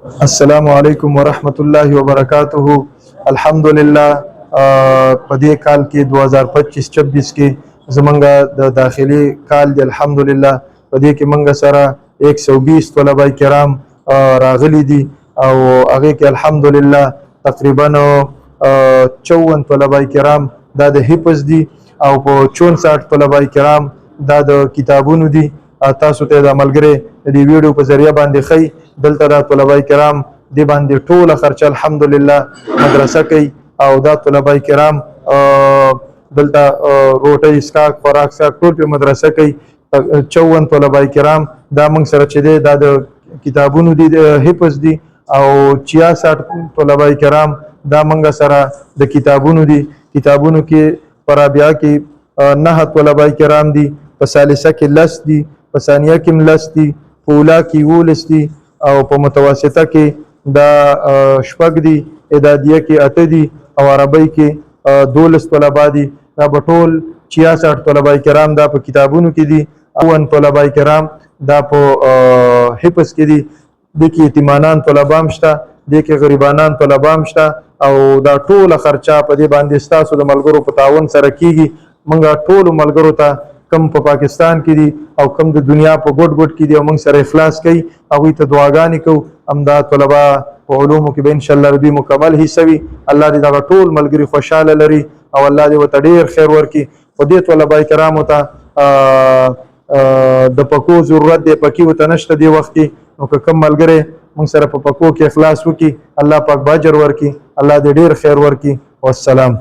السلام علیکم ورحمت الله وبرکاتہ. الحمدلله په دې کال کې 2025-26 کې زمونږ د داخلي کال دی. الحمدلله په دې کې مونږ سره 120 طلبه کرام راغلي دي او هغه کې الحمدلله تقریبا 54 طلبه کرام دا د حفظ دي او په 64 طلبه کرام دا د کتابونو دي. تاسو ته د ملګری د ویډیو په ذریعہ باندې خی دلته د طلبه کرام دی باندې ټوله خرچه الحمدلله مدرسه کوي او دا طلبه کرام دلته روټي اسکاک خوراک اسکاک ټول په مدرسه کوي. 54 طلبه کرام دا موږ سره چې دی دا د کتابونو دي حفظ دي او 66 طلبه کرام دا موږ سره د کتابونو دي. کتابونو کې پر رابعه کې 9 طلبه کرام دي، په ثالثه کې 10 دي، په ثانیه کې 10 دي، په اوله کې 19 دي او په متوسطه کې دا شپږ دي، اعدادیه کې 8 دي او عربی کې 12 طلبه دي. دا په ټول 66 طلبه کرام دا په کتابونو کې دي. 52 طلبه کرام دا په حفظ کې دي. د کې یتیمانان طلبه هم شته، د کې غریبانان طلبه هم شته او دا ټوله خرچه په دې باندې ستاسو د ملګرو په تعاون سره کیږي. موږ ټولو ملګرو ته کم په پاکستان کې دي او کم د دنیا په ګوټ ګوټ کې دي او موږ سره اخلاص کوي، هغوی ته دعاګانې کوو. همدا طلبه په علومو کې به انشاءالله دوی مکمل حصه وي. الله دې دغه ټول ملګري خوشحاله لري او الله دې ورته ډېر خیر ورکړي. خو دې طلبه کرامو ته د پکو ضرورت دی، پکې ورته نشته دې وخت کې. نو که کوم ملګری موږ سره په پکو کې اخلاص وکړي الله پاک به اجر ورکړي، الله دې ډېر خیر ورکړي. والسلام.